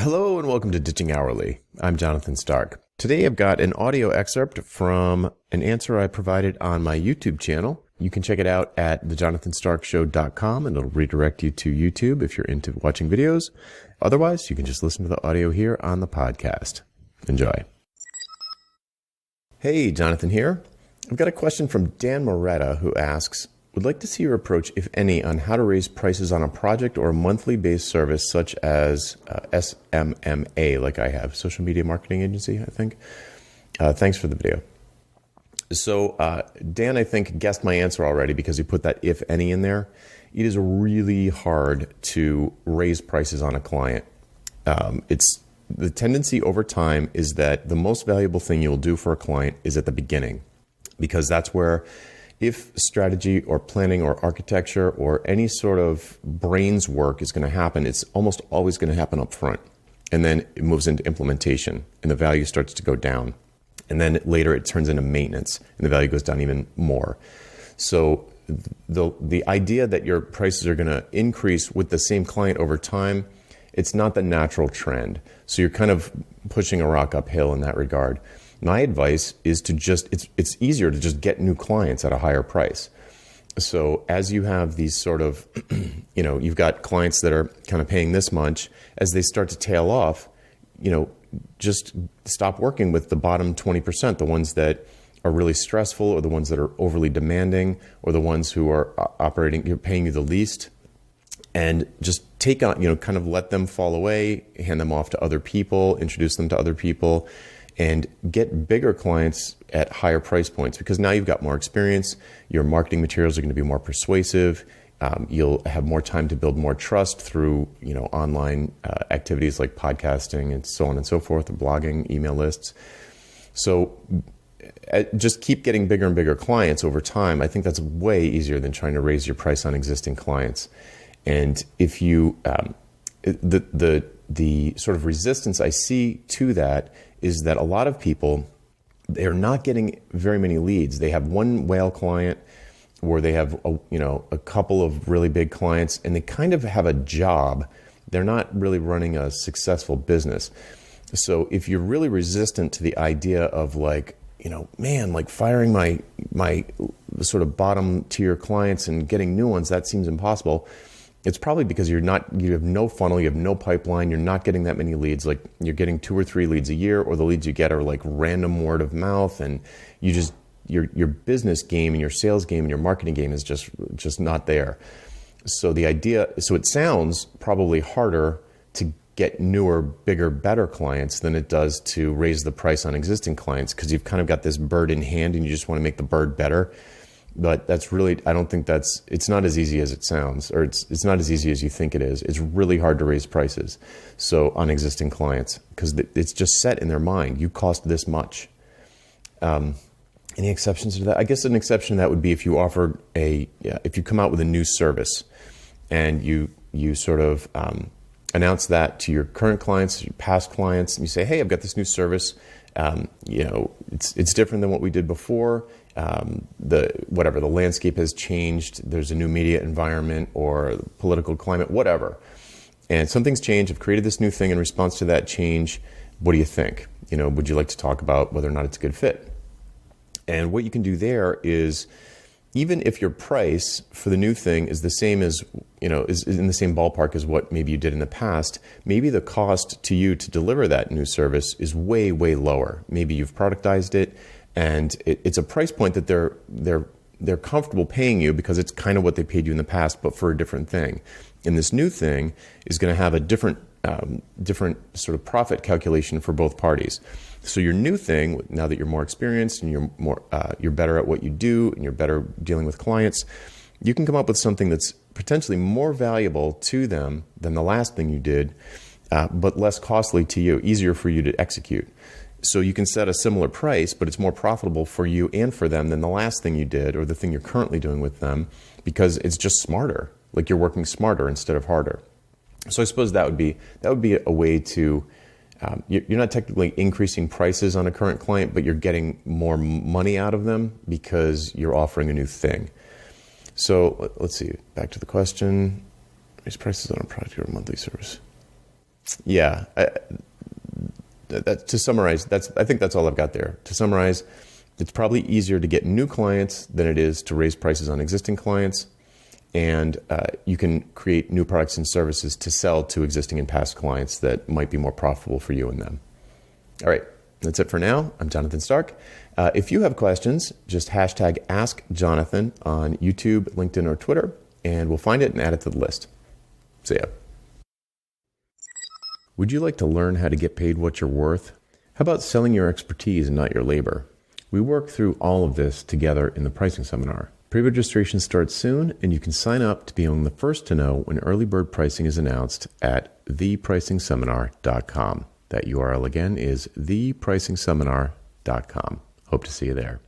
Hello and welcome to Ditching Hourly. I'm Jonathan Stark. Today I've got an audio excerpt from an answer I provided on my YouTube channel. You can check it out at thejonathanstarkshow.com and it'll redirect you to YouTube if you're into watching videos. Otherwise, you can just listen to the audio here on the podcast. Enjoy. Hey, Jonathan here. I've got a question from Dan Moretta who asks, would like to see your approach, if any, on how to raise prices on a project or a monthly-based service such as SMMA, like I have, Social Media Marketing Agency, I think. Thanks for the video. So Dan, I think, guessed my answer already because he put that if any in there. It is really hard to raise prices on a client. The tendency over time is that the most valuable thing you'll do for a client is at the beginning, because that's where, if strategy or planning or architecture or any sort of brains work is going to happen, it's almost always going to happen up front. And then it moves into implementation and the value starts to go down. And then later it turns into maintenance and the value goes down even more. So the idea that your prices are going to increase with the same client over time, it's not the natural trend. So you're kind of pushing a rock uphill in that regard. My advice is to just, it's easier to just get new clients at a higher price. So as you have these sort of, you've got clients that are kind of paying this much, as they start to tail off, just stop working with the bottom 20%, the ones that are really stressful or the ones that are overly demanding or the ones who are paying you the least. And just take on, kind of let them fall away, hand them off to other people, introduce them to other people, and get bigger clients at higher price points, because now you've got more experience, your marketing materials are going to be more persuasive, you'll have more time to build more trust through online activities like podcasting and so on and so forth, and blogging, email lists. So just keep getting bigger and bigger clients over time. I think that's way easier than trying to raise your price on existing clients. And if you, the sort of resistance I see to that is that a lot of people, they're not getting very many leads. They have one whale client, or they have a couple of really big clients, and they kind of have a job. They're not really running a successful business. So if you're really resistant to the idea of firing my sort of bottom tier clients and getting new ones, that seems impossible. It's probably because you have no funnel, you have no pipeline, you're not getting that many leads. Like you're getting 2 or 3 leads a year, or the leads you get are like random word of mouth, and your business game and your sales game and your marketing game is just not there. So it sounds probably harder to get newer, bigger, better clients than it does to raise the price on existing clients, because you've kind of got this bird in hand and you just want to make the bird better. But that's really, I don't think it's not as easy as it sounds, or it's not as easy as you think it is. It's really hard to raise prices on existing clients, because it's just set in their mind. You cost this much. Any exceptions to that? I guess an exception to that would be if you offer if you come out with a new service and you sort of announce that to your current clients, your past clients, and you say, hey, I've got this new service. It's different than what we did before. The landscape has changed. There's a new media environment or political climate, whatever. And something's changed. I've created this new thing in response to that change. What do you think? Would you like to talk about whether or not it's a good fit? And what you can do there is, even if your price for the new thing is the same as, is in the same ballpark as what maybe you did in the past, maybe the cost to you to deliver that new service is way, way lower. Maybe you've productized it, and it's a price point that they're comfortable paying you because it's kind of what they paid you in the past, but for a different thing. And this new thing is going to have a different sort of profit calculation for both parties. So your new thing, now that you're more experienced and you're better at what you do and you're better dealing with clients, you can come up with something that's potentially more valuable to them than the last thing you did, but less costly to you, easier for you to execute. So you can set a similar price, but it's more profitable for you and for them than the last thing you did or the thing you're currently doing with them, because it's just smarter. Like you're working smarter instead of harder. So I suppose that would be a way to, you're not technically increasing prices on a current client, but you're getting more money out of them because you're offering a new thing. So let's see, back to the question. Raise prices on a product or a monthly service. Yeah. To summarize, I think that's all I've got there. To summarize, it's probably easier to get new clients than it is to raise prices on existing clients. And you can create new products and services to sell to existing and past clients that might be more profitable for you and them. All right, that's it for now. I'm Jonathan Stark. If you have questions, just hashtag AskJonathan on YouTube, LinkedIn, or Twitter, and we'll find it and add it to the list. See ya. Would you like to learn how to get paid what you're worth? How about selling your expertise and not your labor? We work through all of this together in the pricing seminar. Pre-registration starts soon, and you can sign up to be among the first to know when early bird pricing is announced at thepricingseminar.com. That URL again is thepricingseminar.com. Hope to see you there.